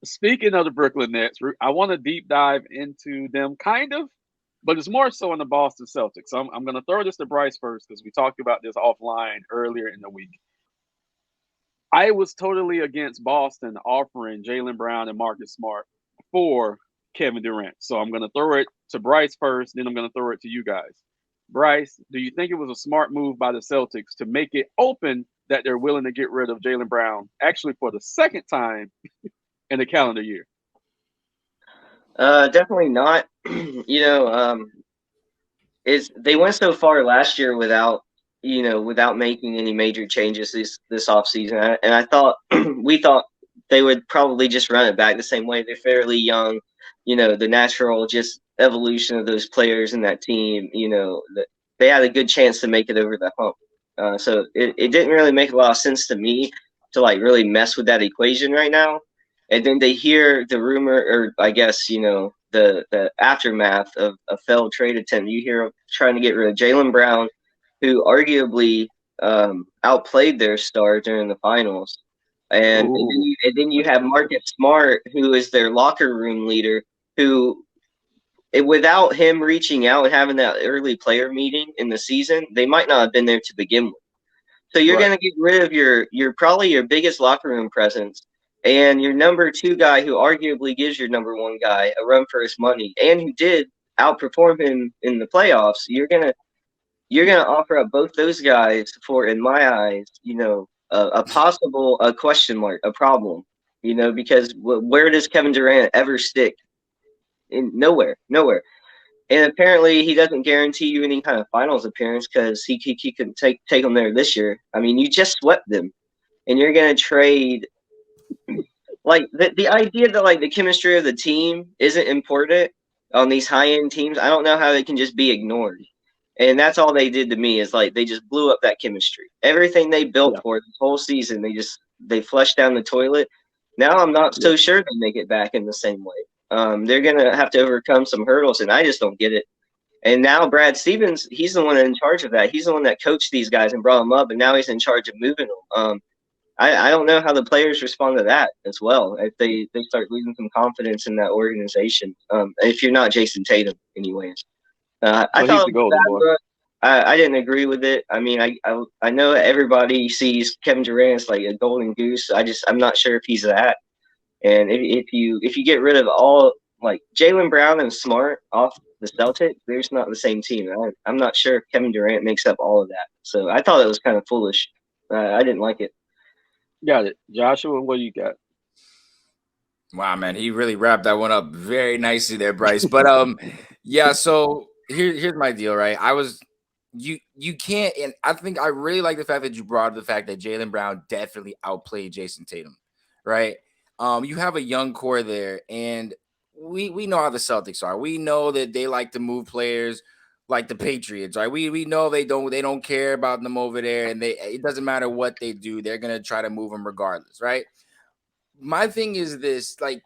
Speaking of the Brooklyn Nets, I want to deep dive into them, kind of, but it's more so in the Boston Celtics. So I'm going to throw this to Bryce first because we talked about this offline earlier in the week. I was totally against Boston offering Jaylen Brown and Marcus Smart for Kevin Durant. So I'm going to throw it to Bryce first, then I'm going to throw it to you guys. Bryce, do you think it was a smart move by the Celtics to make it open that they're willing to get rid of Jaylen Brown, actually for the second time in the calendar year? Definitely not. Is they went so far last year without without making any major changes this offseason. And I thought we thought they would probably just run it back the same way. They're fairly young, the natural just evolution of those players in that team. They had a good chance to make it over the hump. So it didn't really make a lot of sense to me to like really mess with that equation right now. And then they hear the rumor, or I guess the aftermath of a failed trade attempt. You hear trying to get rid of Jaylen Brown, who arguably outplayed their star during the finals, Ooh, and then you have Marcus Smart, who is their locker room leader, who without him reaching out and having that early player meeting in the season, they might not have been there to begin with. So you're right. going to get rid of your probably your biggest locker room presence and your number two guy who arguably gives your number one guy a run for his money and who did outperform him in the playoffs. You're gonna offer up both those guys for, in my eyes, a possible a question mark, a problem. Because where does Kevin Durant ever stick? In nowhere, nowhere. And apparently, he doesn't guarantee you any kind of finals appearance because he couldn't take them there this year. I mean, you just swept them, and you're gonna trade like the idea that like the chemistry of the team isn't important on these high end teams. I don't know how they can just be ignored. And that's all they did to me is like they just blew up that chemistry. Everything they built Yeah, for this whole season, they flushed down the toilet. Now I'm not yeah. so sure they make it back in the same way. They're gonna have to overcome some hurdles, and I just don't get it. And now Brad Stevens, he's the one in charge of that. He's the one that coached these guys and brought them up, and now he's in charge of moving them. I don't know how the players respond to that as well. If they start losing some confidence in that organization, if you're not Jason Tatum, anyways. I So he's thought the it was a golden bad boy. look. I didn't agree with it. I mean, I know everybody sees Kevin Durant as like a golden goose. I'm not sure if he's that. And if you get rid of all like Jaylen Brown and Smart off the Celtics, there's not the same team. I'm not sure if Kevin Durant makes up all of that. So I thought it was kind of foolish. I didn't like it. Got it. Joshua, what do you got? Wow, man, he really wrapped that one up very nicely there, Bryce. But yeah. So here's my deal, right? You can't, and I think I really like the fact that you brought up the fact that Jaylen Brown definitely outplayed Jason Tatum, right? You have a young core there, and we know how the Celtics are. We know that they like to move players like the Patriots, right? We know they don't care about them over there, and it doesn't matter what they do, they're gonna try to move them regardless, right? My thing is this, like,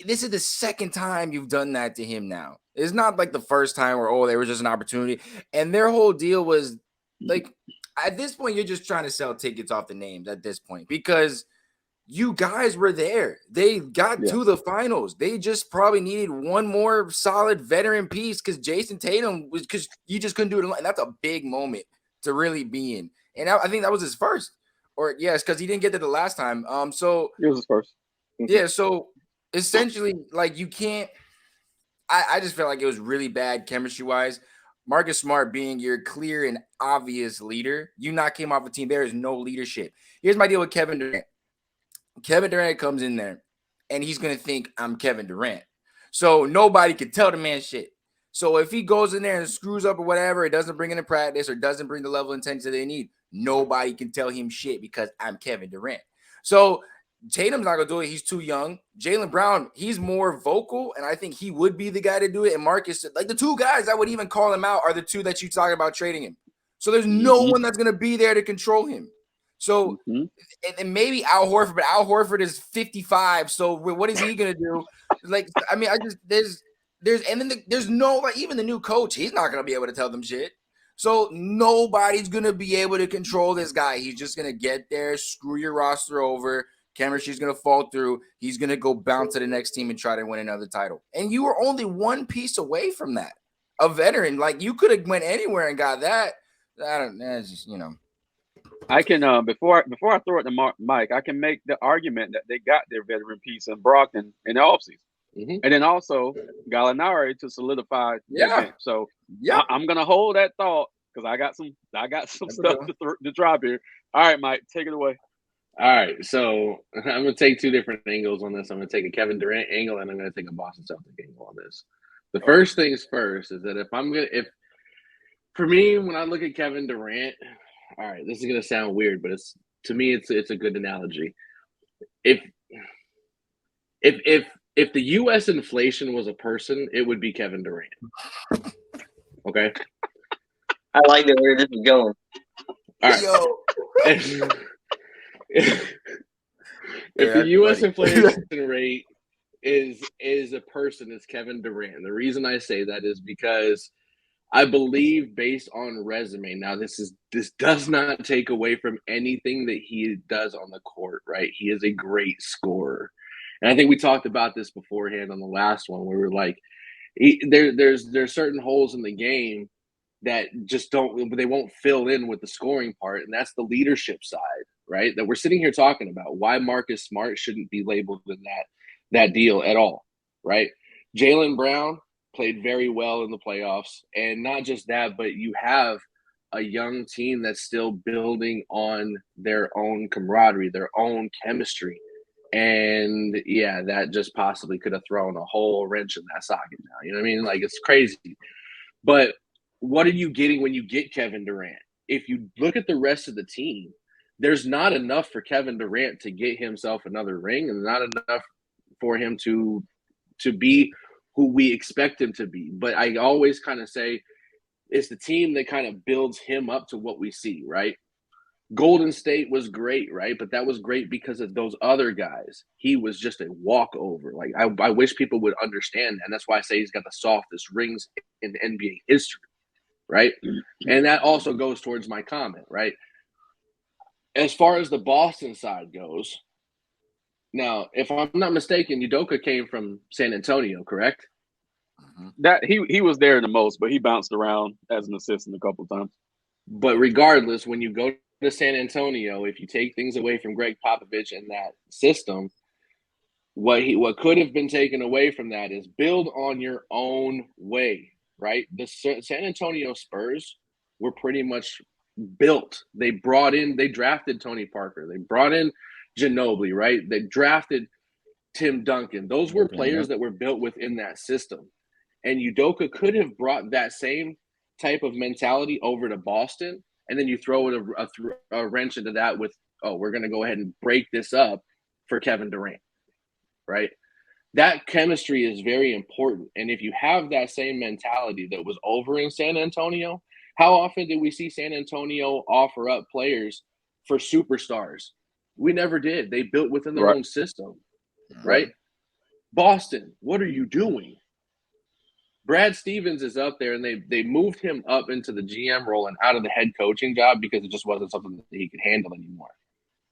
this is the second time you've done that to him now. It's not like the first time where, oh, there was just an opportunity. And their whole deal was like, at this point, you're just trying to sell tickets off the names at this point because you guys were there. They got Yeah, to the finals. They just probably needed one more solid veteran piece because Jason Tatum was, because you just couldn't do it alone. And that's a big moment to really be in. And I think that was his first. Or yes, because he didn't get to the last time. So it was his first. yeah, so essentially, like you can't. I just felt like it was really bad chemistry wise. Marcus Smart being your clear and obvious leader, you knock him off a team. There is no leadership. Here's my deal with Kevin Durant. Kevin Durant comes in there, and he's gonna think I'm Kevin Durant. So nobody can tell the man shit. So if he goes in there and screws up or whatever, it doesn't bring into practice or doesn't bring the level of intensity they need, nobody can tell him shit because I'm Kevin Durant. So Tatum's not gonna do it. He's too young. Jaylen Brown, he's more vocal, and I think he would be the guy to do it. And Marcus, like the two guys that would even call him out are the two that you talk about trading him. So there's no Mm-hmm. one that's gonna be there to control him. So Mm-hmm. and maybe Al Horford, but Al Horford is 55. So what is he gonna do? Like, I mean, I just there's and then there's no, like, even the new coach, he's not gonna be able to tell them shit. So nobody's gonna be able to control this guy. He's just gonna get there, screw your roster over, Chemistry's going to fall through. He's going to go bounce to the next team and try to win another title. And you were only one piece away from that. A veteran, like you could have went anywhere and got that. That's just, I can before I throw it to Mike, I can make the argument that they got their veteran piece in Brogdon in the offseason. And then also Gallinari to solidify their bench. So I'm gonna hold that thought because I got some stuff to drop here. All right, Mike, take it away. All right, so I'm gonna take two different angles on this. I'm gonna take a Kevin Durant angle, and I'm gonna take a Boston Celtics angle on this. The first things first is that if for me, when I look at Kevin Durant, all right, this is gonna sound weird, but to me it's a good analogy. If the U.S. inflation was a person, it would be Kevin Durant. Okay. I like where this is going. All right. If the U.S. inflation rate is a person, it's Kevin Durant. And the reason I say that is because I believe, based on resume. Now, this does not take away from anything that he does on the court, right? He is a great scorer. And I think we talked about this beforehand on the last one, where we're like, there's certain holes in the game that just they won't fill in with the scoring part, and that's the leadership side, right? That we're sitting here talking about why Marcus Smart shouldn't be labeled in that deal at all, right? Jaylen Brown played very well in the playoffs, and not just that, but you have a young team that's still building on their own camaraderie, their own chemistry. And yeah, that just possibly could have thrown a whole wrench in that socket now. You know what I mean? Like, it's crazy. But what are you getting when you get Kevin Durant? If you look at the rest of the team, there's not enough for Kevin Durant to get himself another ring, and not enough for him to be who we expect him to be. But I always kind of say it's the team that kind of builds him up to what we see, right? Golden State was great, right? But that was great because of those other guys. He was just a walkover. Like, I wish people would understand that. And that's why I say he's got the softest rings in NBA history, right? And that also goes towards my comment, right? As far as the Boston side goes, now, if I'm not mistaken, Udoka came from San Antonio, correct? That he was there the most, but he bounced around as an assistant a couple of times. But regardless, when you go to San Antonio, if you take things away from Greg Popovich and that system, what could have been taken away from that is build on your own way, right? The San Antonio Spurs were pretty much built. They drafted Tony Parker. They brought in Ginobili, right? They drafted Tim Duncan. Those were players that were built within that system. And Udoka could have brought that same type of mentality over to Boston, and then you throw it a wrench into that with, we're going to go ahead and break this up for Kevin Durant, right? That chemistry is very important. And if you have that same mentality that was over in San Antonio, how often did we see San Antonio offer up players for superstars? We never did. They built within their own system, right? Boston, what are you doing? Brad Stevens is up there, and they moved him up into the GM role and out of the head coaching job because it just wasn't something that he could handle anymore.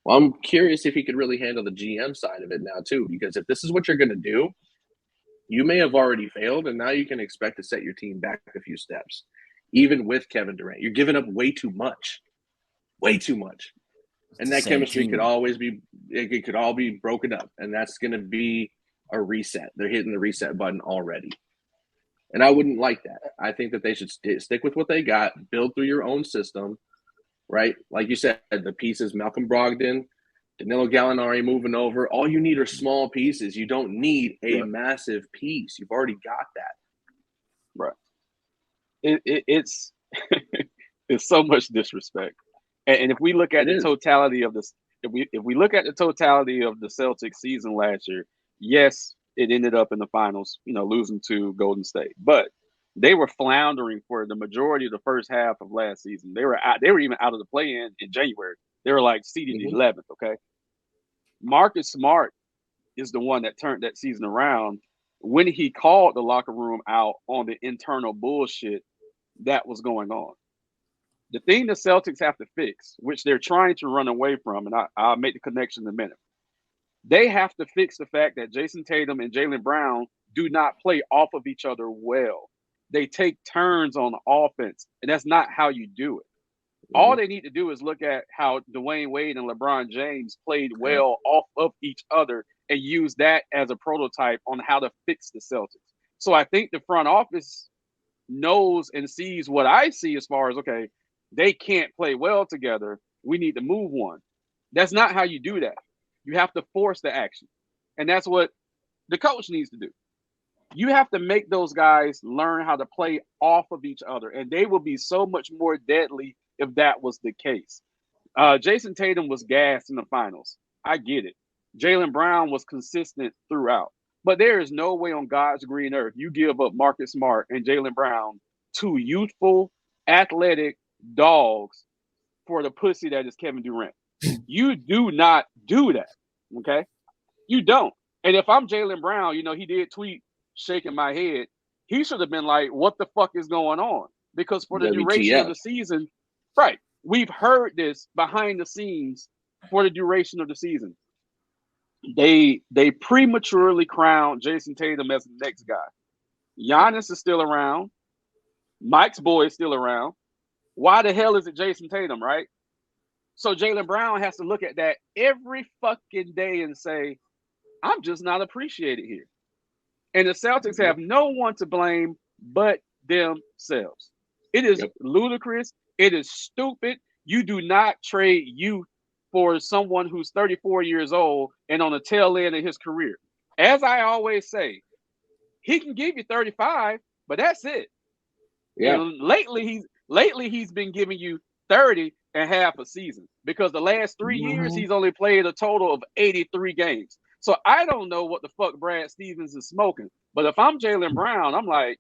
Well, I'm curious if he could really handle the GM side of it now too, because if this is what you're going to do, you may have already failed, and now you can expect to set your team back a few steps. Even with Kevin Durant, you're giving up way too much, and that chemistry could always be it could all be broken up, and that's going to be a reset. They're hitting the reset button already. And I wouldn't like that. I think that they should stick with what they got, build through your own system, right? Like you said, the pieces, Malcolm Brogdon, Danilo Gallinari moving over. All you need are small pieces. You don't need a massive piece. You've already got that. Right. It's it's so much disrespect. And if we look at the totality of this, if we look at the totality of the Celtics season last year, yes, it ended up in the finals, losing to Golden State. But they were floundering for the majority of the first half of last season. They were even out of the play-in January. They were like seeded 11th, okay? Marcus Smart is the one that turned that season around when he called the locker room out on the internal bullshit that was going on. The thing the Celtics have to fix, which they're trying to run away from, and I'll make the connection in a minute. They have to fix the fact that Jason Tatum and Jaylen Brown do not play off of each other well. They take turns on offense, and that's not how you do it. All they need to do is look at how Dwayne Wade and LeBron James played well off of each other and use that as a prototype on how to fix the Celtics. So I think the front office knows and sees what I see as far as, okay, they can't play well together. We need to move one. That's not how you do that. You have to force the action. And that's what the coach needs to do. You have to make those guys learn how to play off of each other, and they will be so much more deadly if that was the case. Jason Tatum was gassed in the finals. I get it. Jaylen Brown was consistent throughout. But there is no way on God's green earth you give up Marcus Smart and Jaylen Brown, two youthful, athletic dogs, for the pussy that is Kevin Durant. You do not do that, okay? You don't. And if I'm Jaylen Brown, he did tweet shaking my head. He should have been like, what the fuck is going on? Because for the duration of the season, right, we've heard this behind the scenes for the duration of the season. They prematurely crowned Jason Tatum as the next guy. Giannis is still around. Mike's boy is still around. Why the hell is it Jason Tatum, right? So Jaylen Brown has to look at that every fucking day and say, I'm just not appreciated here. And the Celtics have no one to blame but themselves. It is ludicrous. It is stupid. You do not trade youth for someone who's 34 years old and on the tail end of his career. As I always say, he can give you 35, but that's it. Yeah. And lately he's been giving you 30 and half a season, because the last 3 years he's only played a total of 83 games. So I don't know what the fuck Brad Stevens is smoking. But if I'm Jaylen Brown, I'm like,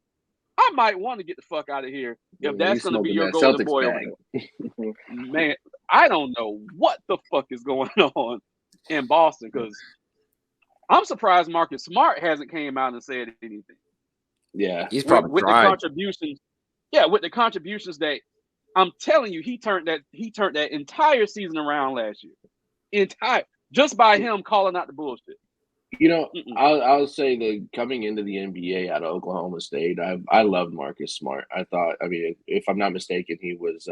I might want to get the fuck out of here if that's going to be your golden boy over there. Man, I don't know what the fuck is going on in Boston, because I'm surprised Marcus Smart hasn't came out and said anything. Yeah, he's probably with the contributions. Yeah, with the contributions that I'm telling you, he turned that entire season around last year. Just by him calling out the bullshit. I'll say that coming into the NBA out of Oklahoma State, I loved Marcus Smart. I thought, if I'm not mistaken, he was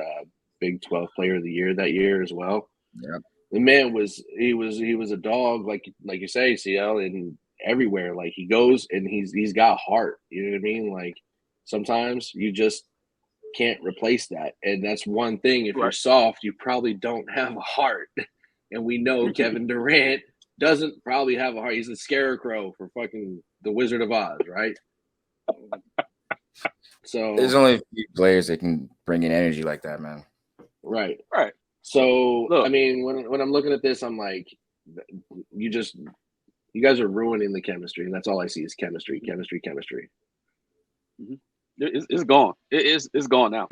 Big 12 Player of the Year that year as well. Yeah, the man was a dog, like you say, CL, and everywhere. Like, he goes and he's got heart. You know what I mean? Like, sometimes you just can't replace that, and that's one thing. If you're soft, you probably don't have a heart. And we know Kevin Durant doesn't probably have a heart. He's the scarecrow for fucking the Wizard of Oz, right? So there's only a few players that can bring in energy like that, man. Right. Look, So when I'm looking at this, I'm like, you guys are ruining the chemistry, and that's all I see is chemistry. It's gone. It's gone now.